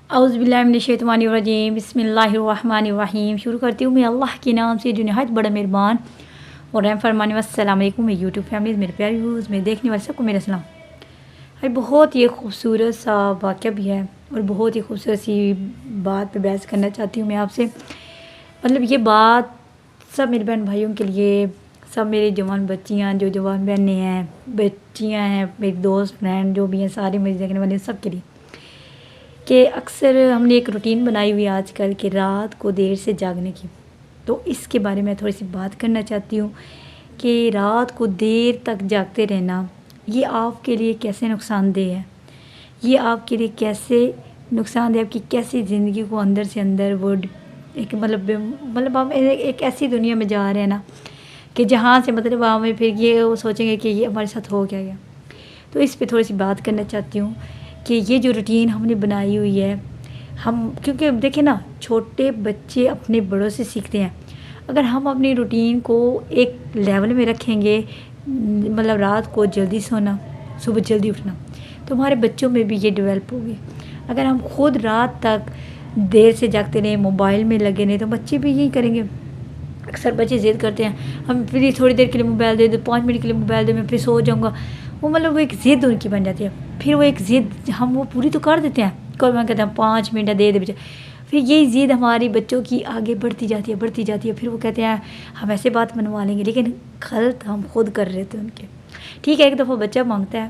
اعوذ باللہ من الشیطان الرجیم، بسم اللہ الرحمن الرحیم۔ شروع کرتی ہوں میں اللہ کے نام سے جو نہایت بڑا مہربان اور رحم فرمانے والا۔ السلام علیکم میری یوٹیوب فیملیز، میرے پیارے ویوز، میرے دیکھنے والے سب کو میرا سلام۔ بہت ہی خوبصورت سا واقعہ بھی ہے اور بہت ہی خوبصورت سی بات پہ بحث کرنا چاہتی ہوں میں آپ سے۔ مطلب یہ بات سب میرے بہن بھائیوں کے لیے، سب میری جوان بچیاں، جو جوان بہنیں ہیں، بچیاں ہیں، میری دوست فرینڈ جو بھی ہیں، سارے مجھے دیکھنے والے سب کے لیے، کہ اکثر ہم نے ایک روٹین بنائی ہوئی آج کل کہ رات کو دیر سے جاگنے کی۔ تو اس کے بارے میں تھوڑی سی بات کرنا چاہتی ہوں کہ رات کو دیر تک جاگتے رہنا یہ آپ کے لیے کیسے نقصان دہ ہے، یہ آپ کے لیے کیسے نقصان دہ، آپ کی کیسی زندگی کو اندر سے اندر وہ ایک مطلب ہم ایک ایسی دنیا میں جا رہے ہیں نا کہ جہاں سے مطلب ہمیں پھر یہ وہ سوچیں گے کہ یہ ہمارے ساتھ ہو کیا گیا۔ تو اس پہ تھوڑی سی بات کرنا چاہتی ہوں کہ یہ جو روٹین ہم نے بنائی ہوئی ہے، ہم کیونکہ دیکھیں نا، چھوٹے بچے اپنے بڑوں سے سیکھتے ہیں۔ اگر ہم اپنی روٹین کو ایک لیول میں رکھیں گے، مطلب رات کو جلدی سونا، صبح جلدی اٹھنا، تو ہمارے بچوں میں بھی یہ ڈیولپ ہوگی۔ اگر ہم خود رات تک دیر سے جاگتے رہیں، موبائل میں لگے رہیں، تو بچے بھی یہی کریں گے۔ اکثر بچے ضد کرتے ہیں، ہم پھر تھوڑی دیر کے لیے موبائل دے دو، 5 منٹ کے لیے موبائل دے، میں پھر سو جاؤں گا۔ وہ مطلب وہ ایک ضد ان کی بن جاتی ہے۔ پھر وہ ایک ضد ہم وہ پوری تو کر دیتے ہیں، کوئی میں کہتے ہیں 5 منٹ دے دے بچے، پھر یہی ضد ہماری بچوں کی آگے بڑھتی جاتی ہے۔ پھر وہ کہتے ہیں ہم ایسے بات منوا لیں گے، لیکن غلط ہم خود کر رہے تھے ان کے۔ ٹھیک ہے، ایک دفعہ بچہ مانگتا ہے،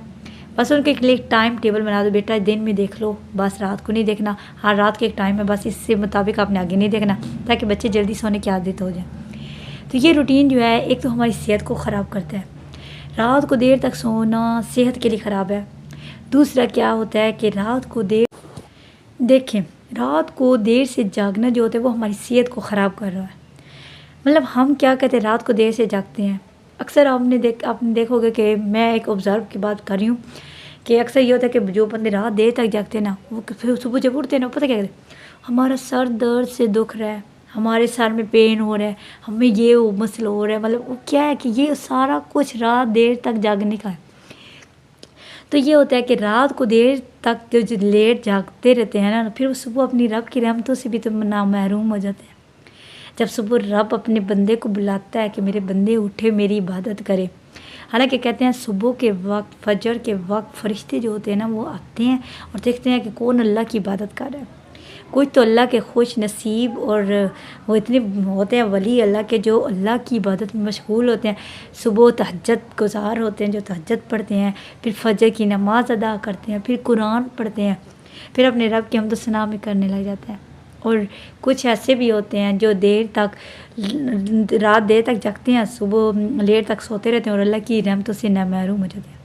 بس ان کے لیے ایک ٹائم ٹیبل بنا دو، بیٹا دن میں دیکھ لو، بس رات کو نہیں دیکھنا، ہر رات کے ایک ٹائم ہے، بس اس سے مطابق آپ نے آگے نہیں دیکھنا، تاکہ بچے جلدی سونے کی عادت ہو جائے۔ تو یہ روٹین جو ہے، ایک تو ہماری صحت کو خراب کرتا ہے، رات کو دیر تک سونا صحت کے لیے خراب ہے۔ دوسرا کیا ہوتا ہے کہ رات کو دیر سے جاگنا جو ہوتا ہے وہ ہماری صحت کو خراب کر رہا ہے۔ مطلب ہم کیا کہتے ہیں، رات کو دیر سے جاگتے ہیں۔ اکثر آپ نے دیکھو گے کہ میں ایک آبزرو کی بات کر رہی ہوں کہ اکثر یہ ہوتا ہے کہ جو بندے رات دیر تک جاگتے ہیں نا، وہ پھر صبح جب اٹھتے ہیں نا، پتہ کیا کہتے ہیں، ہمارا سر درد سے دکھ رہا ہے، ہمارے سر میں پین ہو رہا ہے، ہمیں یہ مسئلہ ہو رہا ہے۔ مطلب وہ کیا ہے کہ یہ سارا کچھ رات دیر تک جاگنے کا ہے۔ تو یہ ہوتا ہے کہ رات کو دیر تک جو لیٹ جاگتے رہتے ہیں نا، پھر وہ صبح اپنی رب کی رحمتوں سے بھی تو محروم ہو جاتے ہیں۔ جب صبح رب اپنے بندے کو بلاتا ہے کہ میرے بندے اٹھے، میری عبادت کرے، حالانکہ کہتے ہیں صبح کے وقت، فجر کے وقت فرشتے جو ہوتے ہیں نا، وہ آتے ہیں اور دیکھتے ہیں کہ کون اللہ کی عبادت کر رہا ہے۔ کچھ تو اللہ کے خوش نصیب اور وہ اتنے ہوتے ہیں ولی اللہ کے جو اللہ کی عبادت میں مشغول ہوتے ہیں، صبح تہجد گزار ہوتے ہیں، جو تہجد پڑھتے ہیں، پھر فجر کی نماز ادا کرتے ہیں، پھر قرآن پڑھتے ہیں، پھر اپنے رب کی حمد و ثنا میں کرنے لگ جاتے ہیں۔ اور کچھ ایسے بھی ہوتے ہیں جو رات دیر تک جاگتے ہیں، صبح دیر تک سوتے رہتے ہیں اور اللہ کی رحمتوں سے محروم ہو جاتے ہیں۔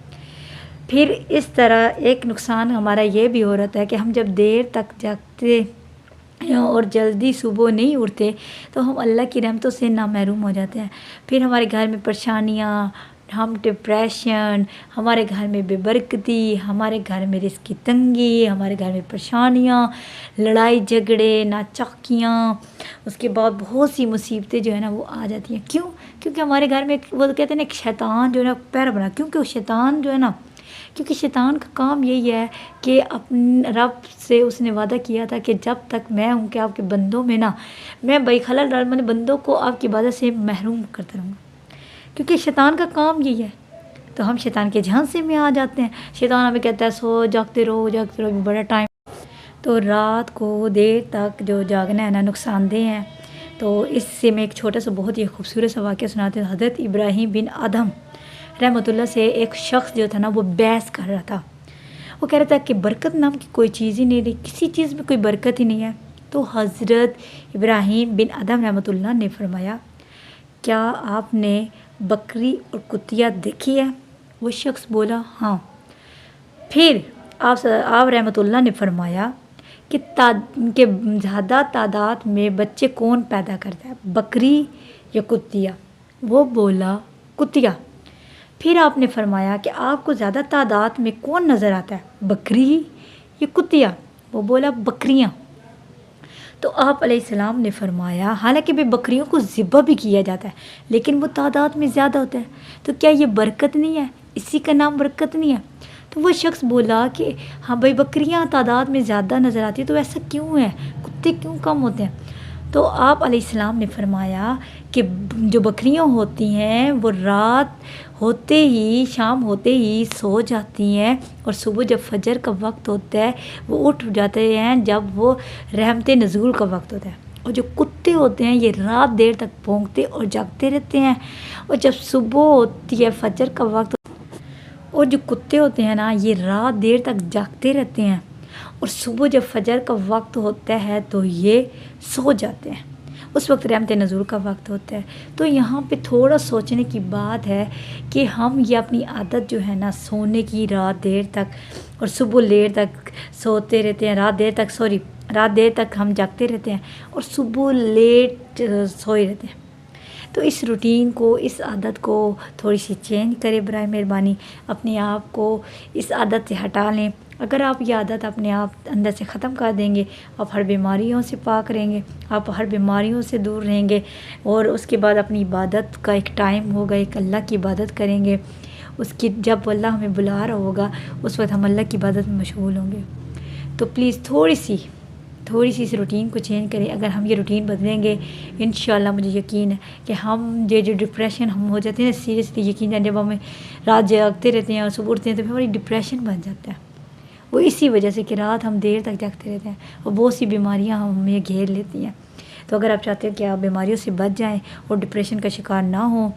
پھر اس طرح ایک نقصان ہمارا یہ بھی ہو رہتا ہے کہ ہم جب دیر تک جاگتے اور جلدی صبح نہیں اٹھتے تو ہم اللہ کی رحمتوں سے محروم ہو جاتے ہیں۔ پھر ہمارے گھر میں پریشانیاں، ہم ڈپریشن، ہمارے گھر میں بے برکتی، ہمارے گھر میں رزق کی تنگی، ہمارے گھر میں پریشانیاں، لڑائی جھگڑے، ناچاکیاں، اس کے بعد بہت سی مصیبتیں جو ہے نا وہ آ جاتی ہیں۔ کیونکہ ہمارے گھر میں وہ کہتے ہیں نا ایک شیطان جو ہے نا پیر بنا، کیونکہ وہ شیطان جو ہے نا، کیونکہ شیطان کا کام یہی ہے کہ اپنے رب سے اس نے وعدہ کیا تھا کہ جب تک میں ہوں کہ آپ کے بندوں میں نا، میں بے خلل ڈال میں بندوں کو آپ کی عبادت سے محروم کرتا رہوں گا، کیونکہ شیطان کا کام یہی ہے۔ تو ہم شیطان کے جھانسے میں آ جاتے ہیں۔ شیطان ہمیں کہتا ہے سو جاگتے رہو بڑا ٹائم۔ تو رات کو دیر تک جو جاگنا ہے نا نقصان دہ ہے۔ تو اس سے میں ایک چھوٹا سا بہت ہی خوبصورت سا واقعہ سناتے ہیں۔ حضرت ابراہیم بن ادھم رحمۃ اللہ سے ایک شخص جو تھا نا وہ بحث کر رہا تھا۔ وہ کہہ رہا تھا کہ برکت نام کی کوئی چیز ہی نہیں رہی، کسی چیز میں کوئی برکت ہی نہیں ہے۔ تو حضرت ابراہیم بن ادھم رحمۃ اللہ نے فرمایا، کیا آپ نے بکری اور کتیا دیکھی ہے؟ وہ شخص بولا ہاں۔ پھر آپ رحمۃ اللہ نے فرمایا کہ زیادہ تعداد میں بچے کون پیدا کرتا ہے، بکری یا کتیا؟ وہ بولا کتیا۔ پھر آپ نے فرمایا کہ آپ کو زیادہ تعداد میں کون نظر آتا ہے، بکری یا کتیا؟ وہ بولا بکریاں۔ تو آپ علیہ السلام نے فرمایا، حالانکہ بھی بکریوں کو ذبح بھی کیا جاتا ہے لیکن وہ تعداد میں زیادہ ہوتا ہے، تو کیا یہ برکت نہیں ہے؟ اسی کا نام برکت نہیں ہے؟ تو وہ شخص بولا کہ ہاں بھائی بکریاں تعداد میں زیادہ نظر آتی ہیں تو ایسا کیوں ہے، کتے کیوں کم ہوتے ہیں؟ تو آپ علیہ السلام نے فرمایا کہ جو بکریاں ہوتی ہیں وہ رات ہوتے ہی، شام ہوتے ہی سو جاتی ہیں، اور صبح جب فجر کا وقت ہوتا ہے وہ اٹھ جاتے ہیں جب وہ رحمت نزول کا وقت ہوتا ہے۔ اور جو کتے ہوتے ہیں یہ رات دیر تک بھونکتے اور جاگتے رہتے ہیں، اور جب صبح ہوتی ہے فجر کا وقت، اور جو کتے ہوتے ہیں نا یہ رات دیر تک جاگتے رہتے ہیں، اور صبح جب فجر کا وقت ہوتا ہے تو یہ سو جاتے ہیں، اس وقت رحمت نزول کا وقت ہوتا ہے۔ تو یہاں پہ تھوڑا سوچنے کی بات ہے کہ ہم یہ اپنی عادت جو ہے نا سونے کی، رات دیر تک اور صبح دیر تک سوتے رہتے ہیں، رات دیر تک ہم جاگتے رہتے ہیں اور صبح لیٹ سوئے رہتے ہیں۔ تو اس روٹین کو، اس عادت کو تھوڑی سی چینج کریں برائے مہربانی، اپنے آپ کو اس عادت سے ہٹا لیں۔ اگر آپ یہ عادت اپنے آپ اندر سے ختم کر دیں گے، آپ ہر بیماریوں سے پاک رہیں گے، آپ ہر بیماریوں سے دور رہیں گے، اور اس کے بعد اپنی عبادت کا ایک ٹائم ہوگا، ایک اللہ کی عبادت کریں گے، اس کی جب اللہ ہمیں بلا رہا ہوگا اس وقت ہم اللہ کی عبادت میں مشغول ہوں گے۔ تو پلیز تھوڑی سی اس روٹین کو چینج کریں۔ اگر ہم یہ روٹین بدلیں گے انشاءاللہ مجھے یقین ہے کہ ہم جو ڈپریشن ہم ہو جاتے ہیں نا، سیریسلی یقین ہے، جب ہمیں رات جاگتے رہتے ہیں اور صبح اٹھتے ہیں تو پھر ہماری ڈپریشن بن جاتا ہے، وہ اسی وجہ سے کہ رات ہم دیر تک جاگتے رہتے ہیں، اور بہت سی بیماریاں ہمیں گھیر لیتی ہیں۔ تو اگر آپ چاہتے ہیں کہ آپ بیماریوں سے بچ جائیں اور ڈپریشن کا شکار نہ ہوں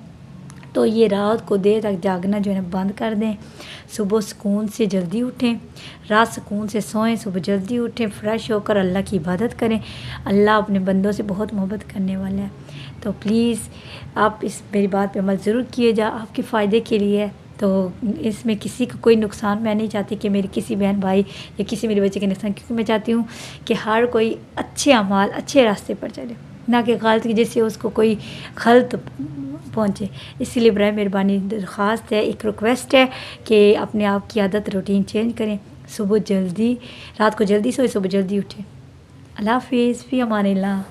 تو یہ رات کو دیر تک جاگنا جو ہے نا بند کر دیں، صبح سکون سے جلدی اٹھیں، رات سکون سے سوئیں، صبح جلدی اٹھیں، فریش ہو کر اللہ کی عبادت کریں۔ اللہ اپنے بندوں سے بہت محبت کرنے والا ہے۔ تو پلیز آپ اس میری بات پہ عمل ضرور کیے جا، آپ کے فائدے کے لیے ہے۔ تو اس میں کسی کو کوئی نقصان میں نہیں چاہتی کہ میری کسی بہن بھائی یا کسی میرے بچے کے نقصان، کیونکہ میں چاہتی ہوں کہ ہر کوئی اچھے اعمال، اچھے راستے پر چلے، نہ کہ غلط کی جس سے اس کو کوئی خلط پہنچے۔ اسی لیے برائے مہربانی درخواست ہے، ایک ریکویسٹ ہے کہ اپنے آپ کی عادت روٹین چینج کریں، رات کو جلدی سوئے، صبح جلدی اٹھیں۔ اللہ حافظ، فی امان اللہ۔